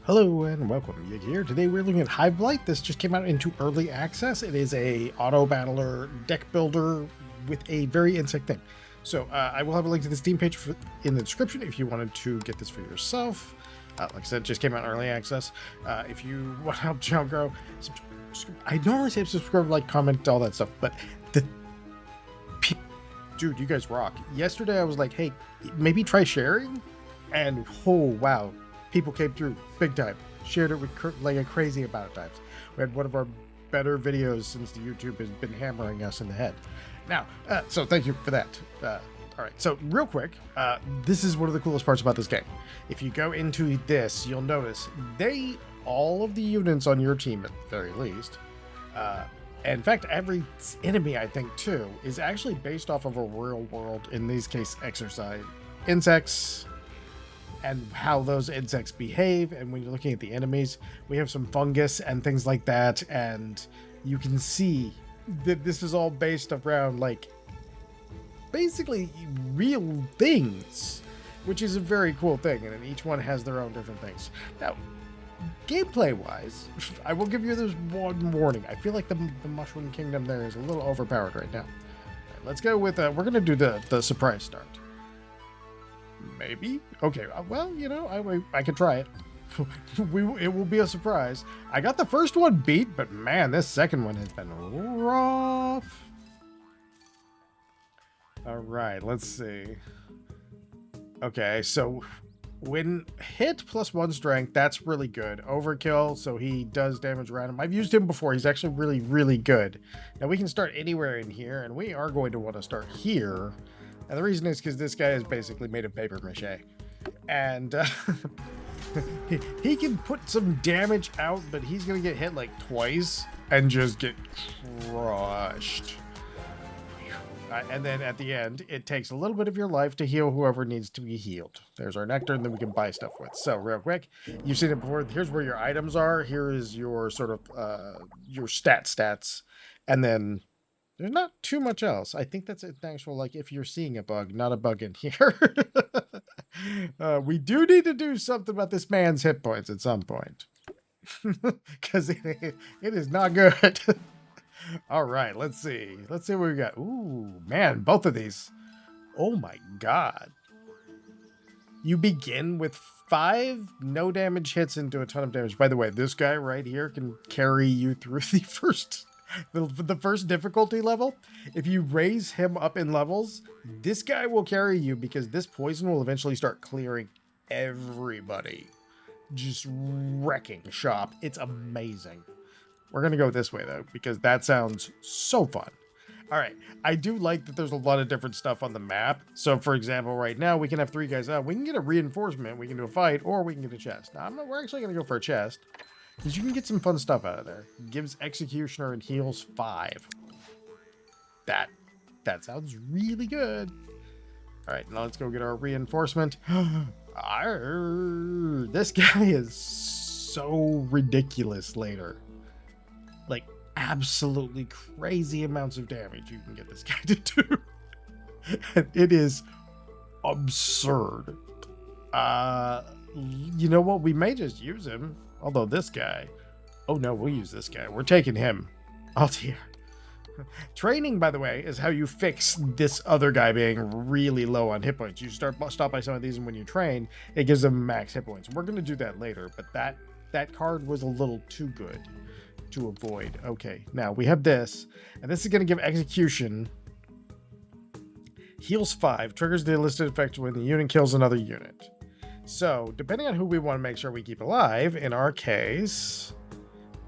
Hello and welcome. Yig here. Today we're looking at Hive Blight. This just came out into early access. It is a auto battler deck builder with a very insect thing. So I will have a link to the Steam page in the description if you wanted to get this for yourself. Like I said, it just came out in early access. If you want to help the channel grow, I normally say subscribe, like, comment, all that stuff, but dude, you guys rock. Yesterday I was like, hey, maybe try sharing, and oh wow. People came through big time, shared it with like a crazy amount of times. We had one of our better videos since the YouTube has been hammering us in the head. Now, so thank you for that. All right, so real quick, this is one of the coolest parts about this game. If you go into this, you'll notice all of the units on your team at the very least, in fact, every enemy, I think, too, is actually based off of a real world, in this case, exercise insects, and how those insects behave. And when you're looking at the enemies, we have some fungus and things like that, and you can see that this is all based around, like, basically real things, which is a very cool thing, and each one has their own different things. Now, gameplay wise, I will give you this one warning. I feel like the Mushroom Kingdom there is a little overpowered right now. All right, let's go with we're gonna do the surprise start. Maybe? Okay, well, you know, I could try it. It will be a surprise. I got the first one beat, but man, this second one has been rough. All right, let's see. Okay, so when hit plus 1 strength, that's really good. Overkill, so he does damage around him. I've used him before. He's actually really, really good. Now, we can start anywhere in here, and we are going to want to start here. And the reason is because this guy is basically made of paper mache. And he can put some damage out, but he's going to get hit like twice and just get crushed. And then at the end, it takes a little bit of your life to heal whoever needs to be healed. There's our nectar, and then we can buy stuff with. So real quick, you've seen it before. Here's where your items are. Here is your sort of your stats. And then there's not too much else. I think that's an actual, like, if you're seeing a bug, not a bug in here. We do need to do something about this man's hit points at some point. Because it is not good. All right, let's see. Let's see what we got. Ooh, man, both of these. Oh my god. You begin with 5 no damage hits into a ton of damage. By the way, this guy right here can carry you through the first difficulty level. If you raise him up in levels, this guy will carry you because this poison will eventually start clearing everybody, just wrecking shop. It's amazing. We're gonna go this way though, because that sounds so fun. All right, I do like that there's a lot of different stuff on the map. So for example, right now we can have 3 guys out. We can get a reinforcement, we can do a fight, or we can get a chest. Now we're actually gonna go for a chest, because you can get some fun stuff out of there. Gives Executioner and heals 5. That sounds really good. All right, now let's go get our reinforcement. This guy is so ridiculous later. Like, absolutely crazy amounts of damage you can get this guy to do. It is absurd. You know what? We may just use him. Although this guy, oh no, we'll use this guy. We're taking him. Oh dear. Training, by the way, is how you fix this other guy being really low on hit points. You stop by some of these, and when you train, it gives them max hit points. We're going to do that later, but that card was a little too good to avoid. Okay, now we have this, and this is going to give Execution. Heals 5, triggers the listed effect when the unit kills another unit. So, depending on who we want to make sure we keep alive, in our case,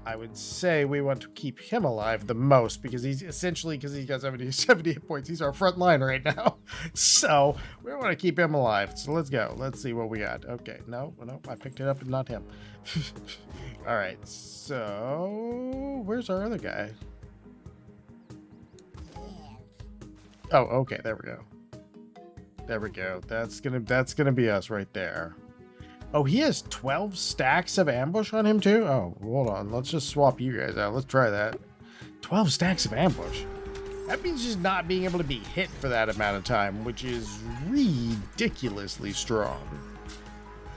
I would say we want to keep him alive the most, because he's essentially, because he's got 70 hit points, he's our front line right now. So, we want to keep him alive. So, let's go. Let's see what we got. Okay, no, I picked it up and not him. All right, so where's our other guy? Oh, okay, there we go. There we go. That's gonna be us right there. Oh, he has 12 stacks of ambush on him too? Oh, hold on. Let's just swap you guys out. Let's try that. 12 stacks of ambush. That means just not being able to be hit for that amount of time, which is ridiculously strong.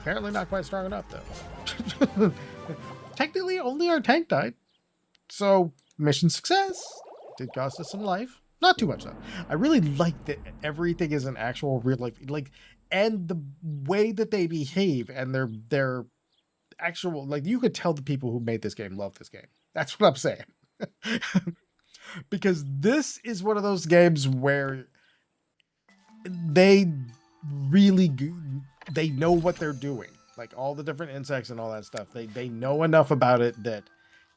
Apparently not quite strong enough, though. Technically, only our tank died. So, mission success. Did cost us some life. Not too much, though. I really like that everything is an actual real life. Like, and the way that they behave and their actual, like, you could tell the people who made this game love this game. That's what I'm saying. Because this is one of those games where they really they know what they're doing. Like all the different insects and all that stuff. They know enough about it that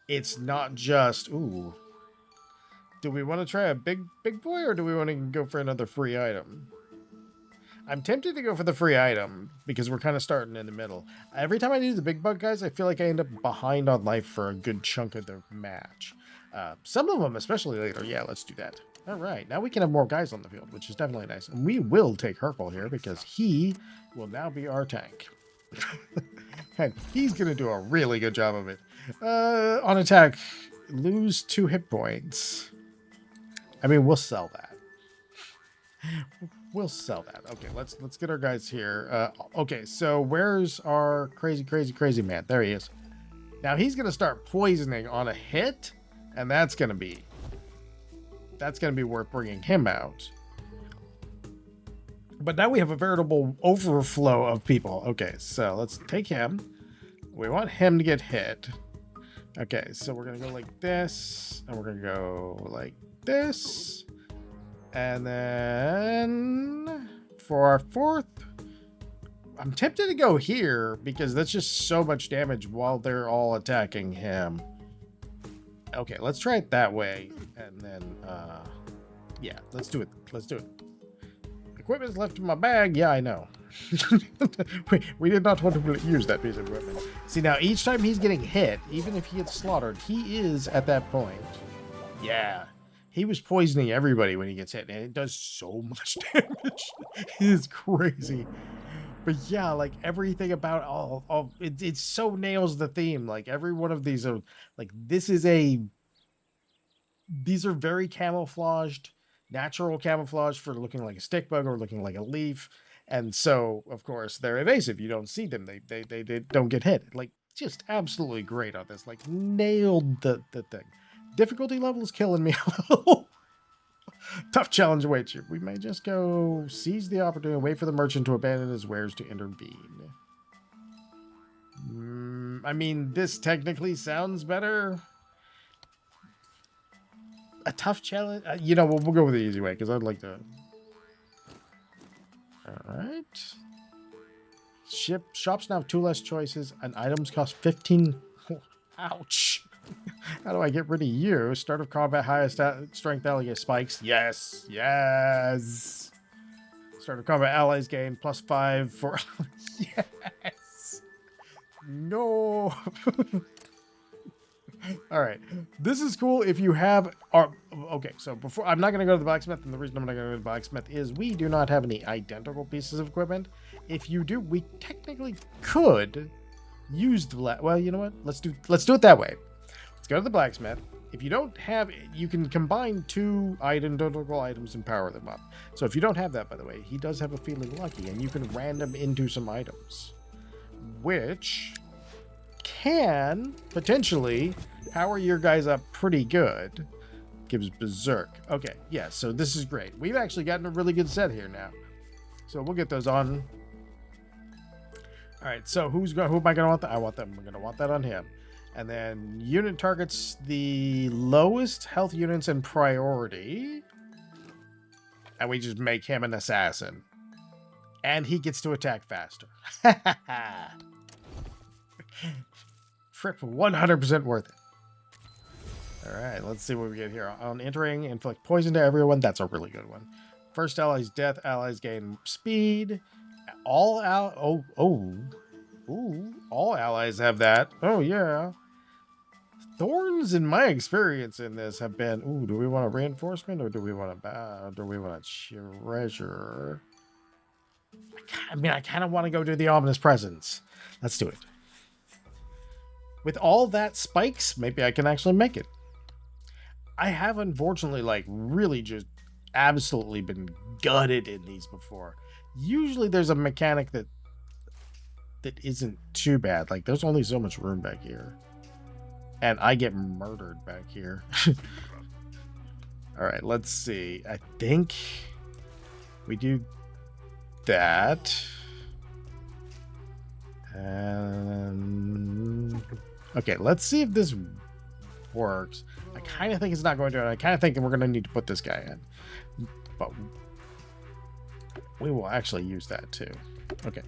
it's not just, ooh, do we want to try a big boy or do we want to go for another free item? I'm tempted to go for the free item because we're kind of starting in the middle. Every time I do the big bug guys, I feel like I end up behind on life for a good chunk of the match. Some of them, especially later. Yeah, let's do that. All right, now we can have more guys on the field, which is definitely nice. And we will take Hercule here because he will now be our tank. And he's going to do a really good job of it. On attack, lose 2 hit points. I mean, we'll sell that. We'll sell that. Okay, let's get our guys here. Okay, so where's our crazy man? There he is. Now he's going to start poisoning on a hit, and that's going to be worth bringing him out. But now we have a veritable overflow of people. Okay, so let's take him. We want him to get hit. Okay, so we're going to go like this, and we're going to go like this. And then for our 4th, I'm tempted to go here because that's just so much damage while they're all attacking him. Okay, let's try it that way. And then, yeah, let's do it. Let's do it. Equipment's left in my bag. Yeah, I know. we did not want to use that piece of equipment. See, now each time he's getting hit, even if he gets slaughtered, he is at that point. Yeah. He was poisoning everybody when he gets hit, and it does so much damage. It is crazy. But yeah, like everything about all it so nails the theme. Like every one of these are like these are very camouflaged, natural camouflage for looking like a stick bug or looking like a leaf. And so, of course, they're evasive. You don't see them. They don't get hit. Like just absolutely great on this. Like nailed the thing. Difficulty level is killing me a little. Tough challenge awaits you. We may just go seize the opportunity and wait for the merchant to abandon his wares to intervene. I mean, this technically sounds better. A tough challenge? You know, we'll go with the easy way because I'd like to... Alright. Shops now have 2 less choices and items cost 15... Ouch. How do I get rid of you? Start of combat, highest strength alligator spikes. Yes. Yes. Start of combat, allies gain +5 for... Yes. No. All right. This is cool if you have... Okay, so before... I'm not going to go to the blacksmith, and the reason I'm not going to go to the blacksmith is we do not have any identical pieces of equipment. If you do, we technically could use the... Well, you know what? Let's do it that way. Let's go to the blacksmith. If you don't have it, you can combine 2 identical items and power them up. So if you don't have that, by the way, he does have a feeling lucky, and you can random into some items, which can potentially power your guys up pretty good. Gives berserk. Okay, yeah, so this is great. We've actually gotten a really good set here now. So we'll get those on. All right, so who am I going to want that? I want them. I'm going to want that on him. And then unit targets the lowest health units in priority. And we just make him an assassin. And he gets to attack faster. Trip 100% worth it. All right, let's see what we get here. On entering, inflict poison to everyone. That's a really good one. First allies death. Allies gain speed. All all allies have that. Oh yeah. Thorns, in my experience in this, have been. Ooh, do we want a reinforcement or do we want a treasure? I mean, I kind of want to go do the ominous presence. Let's do it. With all that spikes, maybe I can actually make it. I have unfortunately, like, really just absolutely been gutted in these before. Usually there's a mechanic that that isn't too bad. Like, there's only so much room back here. And I get murdered back here. All right, let's see. I think we do that. Okay, let's see if this works. I kind of think it's not going to, and I kind of think we're going to need to put this guy in. But we will actually use that too. Okay.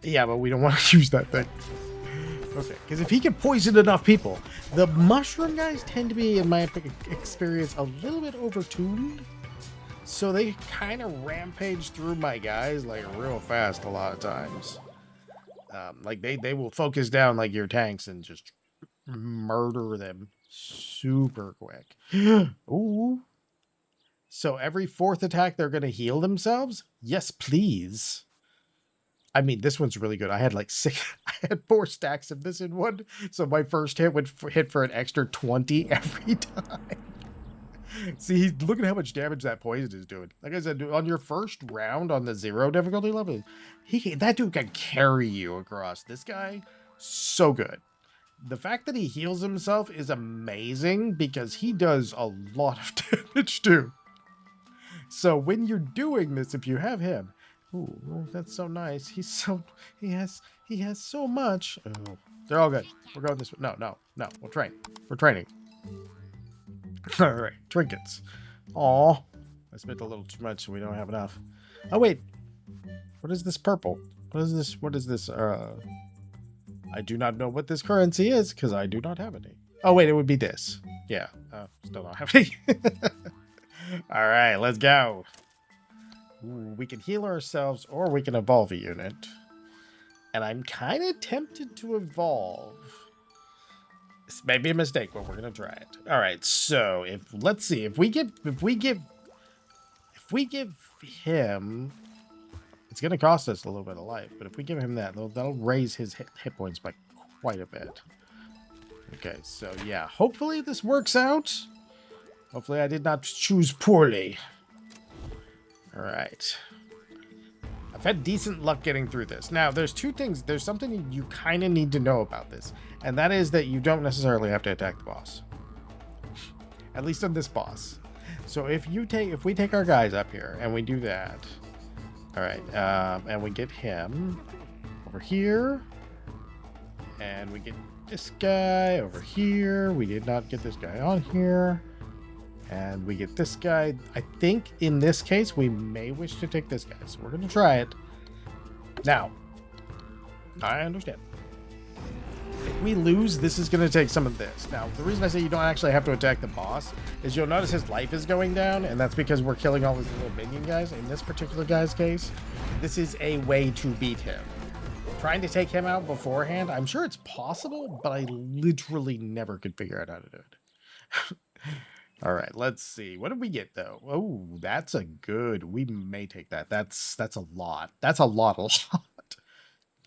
Yeah, but we don't want to use that thing. Okay, because if he can poison enough people, the mushroom guys tend to be, in my experience, a little bit overtuned. So they kind of rampage through my guys like real fast a lot of times. Like they will focus down like your tanks and just murder them super quick. Ooh. So every 4th attack, they're going to heal themselves? Yes, please. I mean, this one's really good. I had like 4 stacks of this in one. So my first hit would hit for an extra 20 every time. See, look at how much damage that poison is doing. Like I said, on your first round on the 0 difficulty level, that dude can carry you across. This guy, so good. The fact that he heals himself is amazing because he does a lot of damage too. So when you're doing this, if you have him, ooh, that's so nice. He has so much. Oh, they're all good. We're going this way. No. We'll train. We're training. All right, trinkets. Aw, I spent a little too much, so we don't have enough. Oh wait, what is this purple? What is this? What is this? I do not know what this currency is because I do not have any. Oh wait, it would be this. Yeah, still don't have any. All right, let's go. Ooh, we can heal ourselves, or we can evolve a unit. And I'm kind of tempted to evolve. This may be a mistake, but we're gonna try it. All right, so let's see if we give him, it's gonna cost us a little bit of life, but if we give him that, that'll raise his hit points by quite a bit. Okay, so yeah, hopefully this works out. Hopefully I did not choose poorly. All right. I've had decent luck getting through this. Now, there's 2 things. There's something you kind of need to know about this, and that is that you don't necessarily have to attack the boss. At least on this boss. So if we take our guys up here and we do that, all right, and we get him over here, and we get this guy over here. We did not get this guy on here. And we get this guy. I think in this case, we may wish to take this guy. So we're going to try it. Now, I understand. If we lose, this is going to take some of this. Now, the reason I say you don't actually have to attack the boss is you'll notice his life is going down. And that's because we're killing all these little minion guys. In this particular guy's case, this is a way to beat him. Trying to take him out beforehand, I'm sure it's possible, but I literally never could figure out how to do it. All right, let's see. What did we get though? Oh, that's a good. We may take that. That's a lot. That's a lot.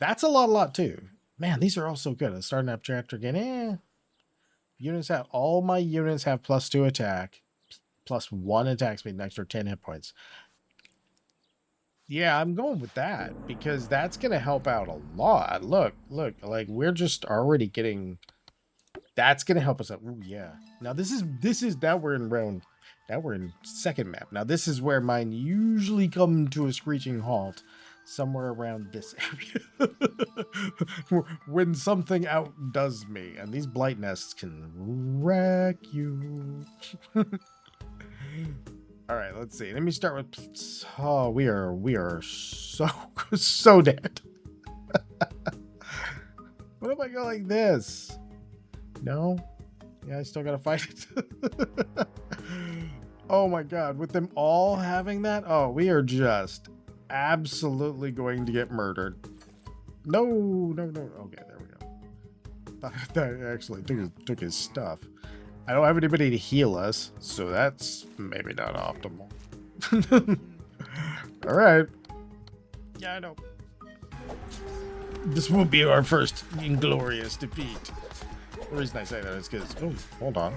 That's a lot too. Man, these are all so good. Let's start up chapter again. Units have all my units have +2 attack, +1 attack speed, and extra 10 hit points. Yeah, I'm going with that because that's gonna help out a lot. Look, like we're just already getting. That's gonna help us out. Ooh, yeah. Now this is now we're in 2nd map. Now this is where mine usually come to a screeching halt, somewhere around this area. When something outdoes me, and these blight nests can wreck you. All right, let's see. Let me start with. Oh, we are so dead. What if I go like this? No? Yeah, I still gotta fight it. Oh my god, with them all having that? Oh, we are just absolutely going to get murdered. No. Okay, there we go. That actually took his stuff. I don't have anybody to heal us, so that's maybe not optimal. Alright. Yeah, I know. This will be our first inglorious defeat. The reason I say that is because, oh, hold on.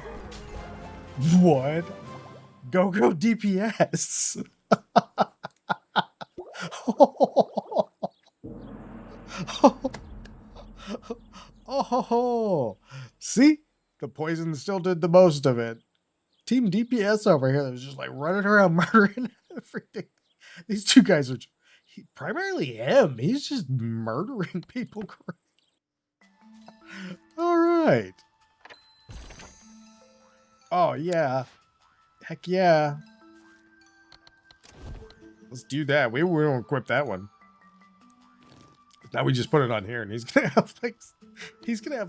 What? Go DPS. Oh, see, the poison still did the most of it. Team DPS over here was just like running around murdering everything. These two guys are primarily him. He's just murdering people. All right. Oh yeah, heck yeah. Let's do that. We won't equip that one. Now we just put it on here, and he's gonna have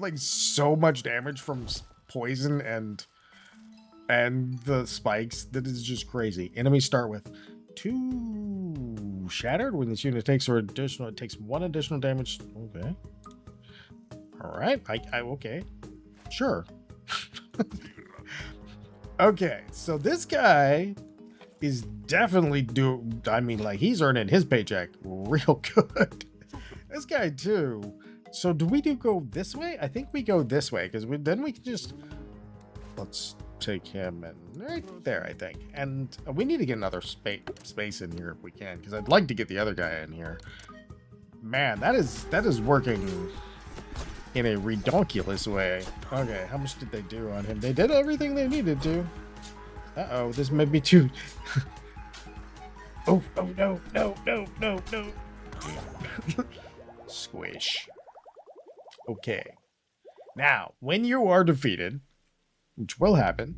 like so much damage from poison and the spikes that is just crazy. Enemies start with 2 shattered when this unit takes it takes 1 additional damage. Okay. All right. I okay. Sure. Okay, so this guy is definitely he's earning his paycheck real good. This guy too. So do we go this way? I think we go this way because then we can just, let's take him and right there, I think. And we need to get another space in here if we can, because I'd like to get the other guy in here. Man, that is working in a redonkulous way. Okay, how much did they do on him? They did everything they needed to. Uh-oh, this may be too... oh, no. Squish. Okay. Now, when you are defeated, which will happen,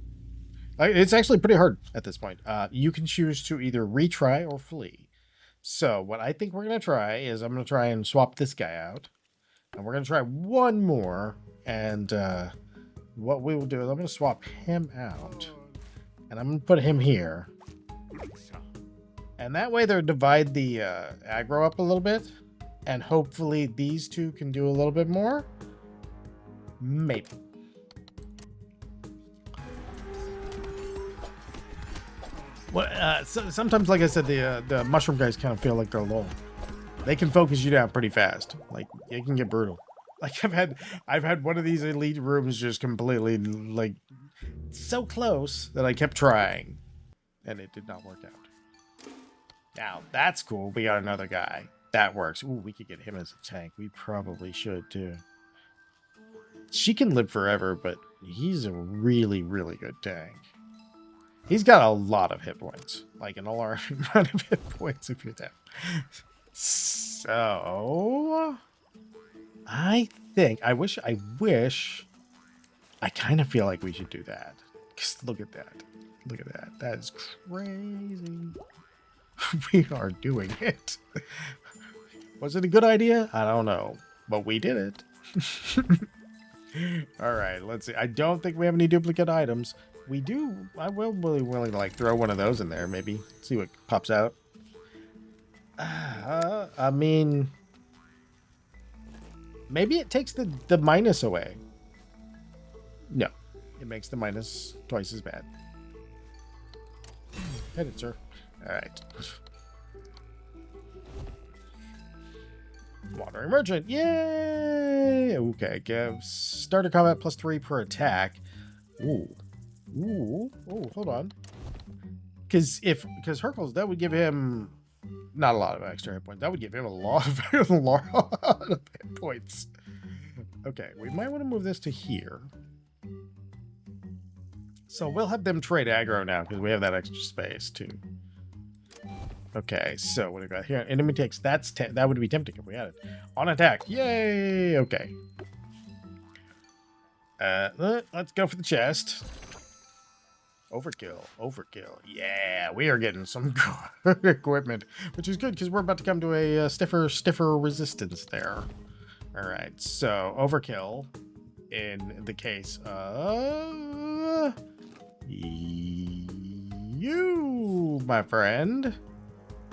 it's actually pretty hard at this point. You can choose to either retry or flee. So what I think we're going to try is I'm going to try and swap this guy out. And we're going to try one more. And what we will do is I'm going to swap him out. And I'm going to put him here. And that way they'll divide the aggro up a little bit. And hopefully these two can do a little bit more. Maybe. Well, sometimes, like I said, the mushroom guys kind of feel like they're low. They can focus you down pretty fast. Like, it can get brutal. Like, I've had one of these elite rooms just completely, like, so close that I kept trying. And it did not work out. Now, that's cool. We got another guy. That works. Ooh, we could get him as a tank. We probably should, too. She can live forever, but he's a really, really good tank. He's got a lot of hit points. Like, an alarming amount of hit points if you're down. So... I wish... I kind of feel like we should do that. Just look at that. Look at that. That is crazy. We are doing it. Was it a good idea? I don't know. But we did it. Alright, let's see. I don't think we have any duplicate items. We do. I will really willing to like throw one of those in there, maybe. See what pops out. I mean... Maybe it takes the minus away. No. It makes the minus twice as bad. Hit it, sir. Alright. Wandering Merchant. Yay! Okay, give starter combat +3 per attack. Ooh. Ooh. Oh, hold on. Because Hercules, that would give him not a lot of extra hit points. That would give him a lot of hit points. Okay, we might want to move this to here. So we'll have them trade aggro now because we have that extra space too. Okay, so what do we got here? Enemy takes that would be tempting if we had it. On attack. Yay! Okay. Let's go for the chest. Overkill. Overkill. Yeah, we are getting some good equipment, which is good because we're about to come to a stiffer resistance there. All right, so overkill in the case of you, my friend.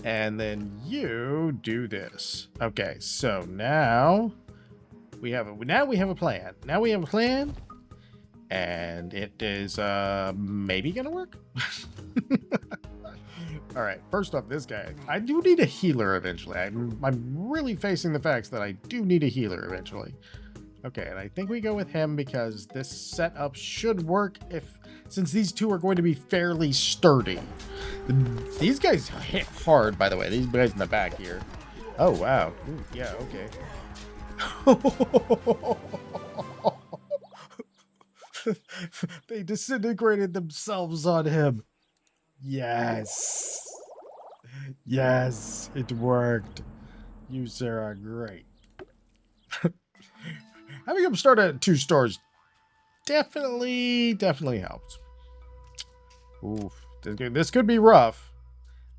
And then you do this. Okay, so now we have a plan. Now we have a plan. And it is maybe gonna work. All right, first off, this guy. I do need a healer eventually. I'm really facing the facts that I do need a healer eventually. Okay, and I think we go with him because this setup should work since these two are going to be fairly sturdy. These guys hit hard, by the way. These guys in the back here. Oh, wow. Ooh, yeah, okay. They disintegrated themselves on him. Yes. Yes, it worked. You, sir, are great. Having him start at 2 stars definitely helps. Oof. This could be rough.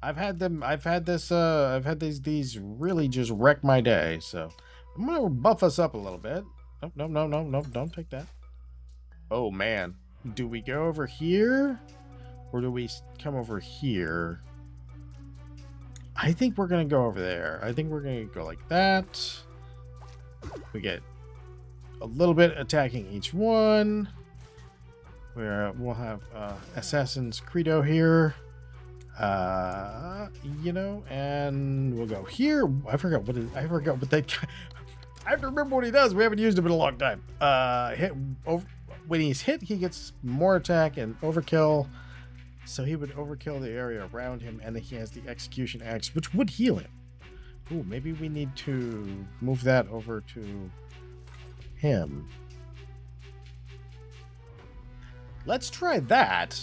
I've had these really just wreck my day, so I'm gonna buff us up a little bit. Oh, no, don't take that. Oh man. Do we go over here? Or do we come over here? I think we're gonna go over there. I think we're gonna go like that. We get a little bit attacking each one. We'll have Assassin's Credo here. You know, and we'll go here. I forgot what that I have to remember what he does. We haven't used him in a long time. When he's hit, he gets more attack and overkill. So he would overkill the area around him, and then he has the execution axe, which would heal him. Ooh, maybe we need to move that over to him. Let's try that.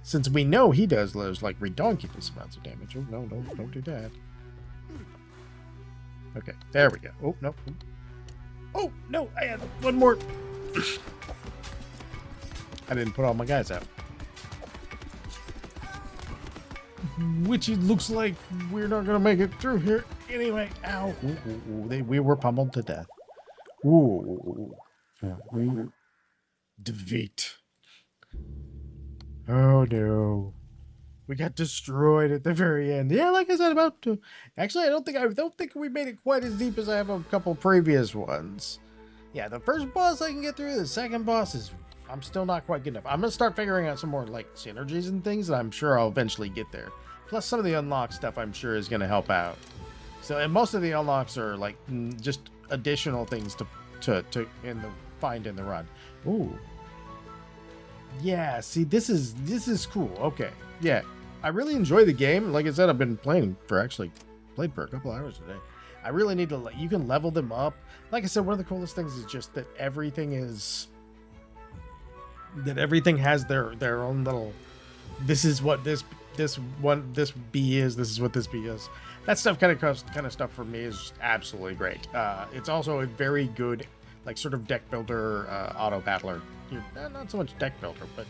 Since we know he does those like redonkulous amounts of damage. Oh no, don't do that. Okay, there we go. Oh no. Oh no, I had one more. I didn't put all my guys out. Which it looks like we're not gonna make it through here. Anyway, ow. We were pummeled to death. Ooh. Defeat. Oh no. We got destroyed at the very end. Yeah, like I said, about to. Actually, I don't think we made it quite as deep as I have a couple previous ones. Yeah, the first boss I can get through. The second boss is I'm still not quite good enough. I'm gonna start figuring out some more like synergies and things, and I'm sure I'll eventually get there. Plus, some of the unlock stuff I'm sure is gonna help out. So, and most of the unlocks are like just additional things to find in the run. Ooh. Yeah, see, this is cool. Okay, yeah, I really enjoy the game. Like I said, I've been played for a couple hours today. I really need to. You can level them up. Like I said, one of the coolest things is just that everything has their own little. This is what this B is. This is what this B is. That stuff kind of stuff for me is just absolutely great. It's also a very good like sort of deck builder auto battler. Not so much deck builder, but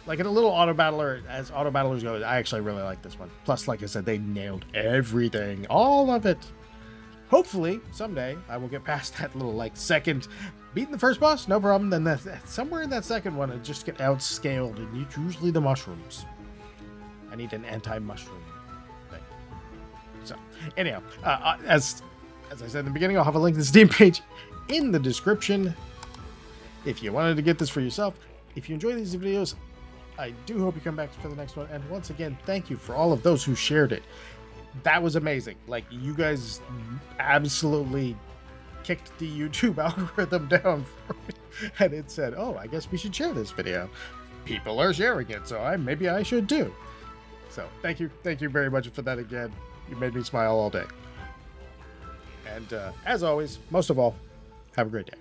like in a little auto battler, as auto battlers go, I actually really like this one. Plus, like I said, they nailed everything, all of it. Hopefully, someday I will get past that little like second, beating the first boss, no problem. Then somewhere in that second one, it just get outscaled, and it's usually the mushrooms. I need an anti-mushroom thing. So, anyhow, as I said in the beginning, I'll have a link to the Steam page in the description. If you wanted to get this for yourself, if you enjoy these videos, I do hope you come back for the next one. And once again, thank you for all of those who shared it. That was amazing. Like, you guys absolutely kicked the YouTube algorithm down for me. And it said, oh, I guess we should share this video. People are sharing it, so maybe I should too. So thank you very much for that again. You made me smile all day. And as always, most of all, have a great day.